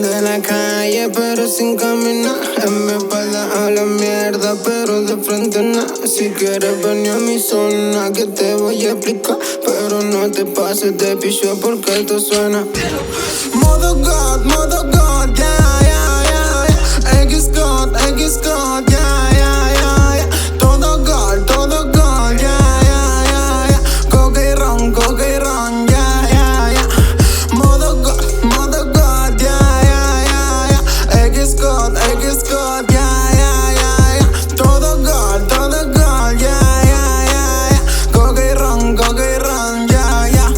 de la calle, pero sin caminar. En mi espalda a la mierda, pero de frente nada. Si quieres venir a mi zona, que te voy a explicar. Pero no te pases de picho porque esto suena. Modo God, yeah, yeah, yeah, yeah. X-God, X-God, yeah, yeah, yeah, yeah. Todo God, yeah, yeah, yeah, yeah. Coca y ron, yeah, yeah, yeah. Modo God, yeah, yeah, yeah, yeah. X-God, yeah, yeah, yeah, yeah. Todo God, yeah, yeah, yeah, yeah. Coca y ron, yeah, yeah.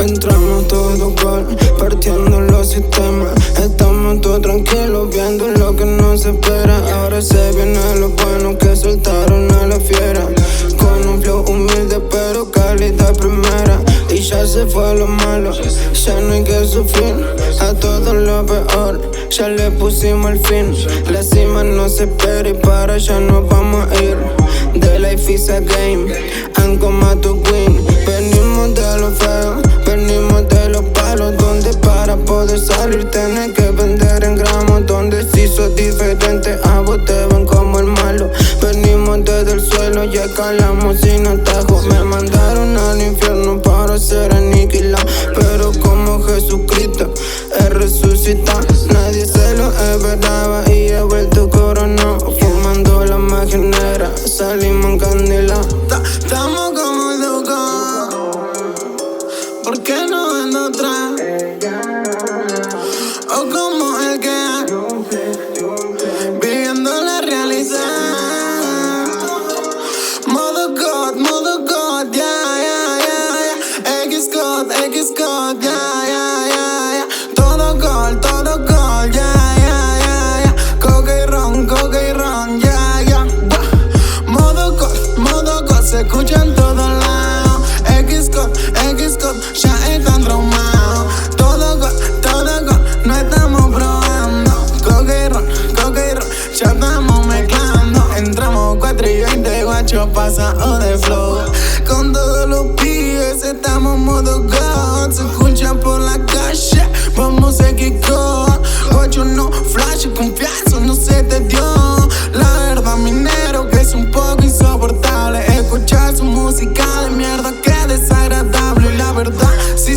Entramos todo gol, partiendo los sistemas. Estamos todos tranquilos, viendo lo que nos espera. Ahora se viene lo bueno, que soltaron a la fiera. Con un flow humilde pero calidad primera. Y ya se fue lo malo, ya no hay que sufrir. A todo lo peor, ya le pusimos el fin. La cima no se espera y para allá nos vamos a ir. The life is a game, and come out to win. Venimos de lo feo, venimos de los palos. Donde para poder salir tenés que vender en gramos. Donde si sos diferente a vos te ven como el malo. Venimos desde el suelo y escalamos sin atajo. Me mandaron al infierno para ser aniquilado, pero como Jesucristo he resucitado. Nadie se lo esperaba y he vuelto coronado. Fumando la magia negra, salimos encandilados. Estamos como locos, ¿por qué no ando atrás? O como el que viviendo la realidad. Modo God, yeah, yeah, yeah, yeah. X-God, yeah, yeah, yeah, yeah. Todo God, yeah, yeah, yeah, yeah. Coca y ron, yeah, yeah. Modo God, se escucha en todos lados. X-God, ya están traumados. Todo God, no estamos probando. Coca y ron, ya estamos mezclando. Entramos 4 y 20 guachos pasados de flow. Con todos los pibes estamos modo God. Se escucha por la calle, vamos a X-God. Guacho no flash, confianza no se te dio. La verdad minero que es un poco insoportable. Escuchar su música de mierda que desagradable. Y la verdad, sí,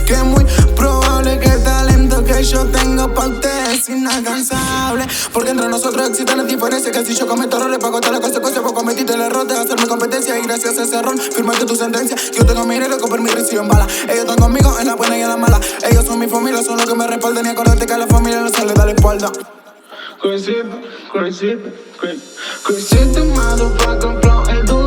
que es muy probable que el talento que yo tengo pa' ustedes es inalcanzable. Porque entre nosotros existen las diferencias, que si yo cometo errores pago todas las consecuencias. Vos cometiste el error de hacerme competencia y gracias a ese error firmaste tu sentencia. Yo tengo mi dinero, con mi reciben bala. Ellos están conmigo en la buena y en la mala. Ellos son mi familia, son los que me respaldan. Y acordate que a la familia no se le da la espalda. Crazy, motherfucker, flow, el duro.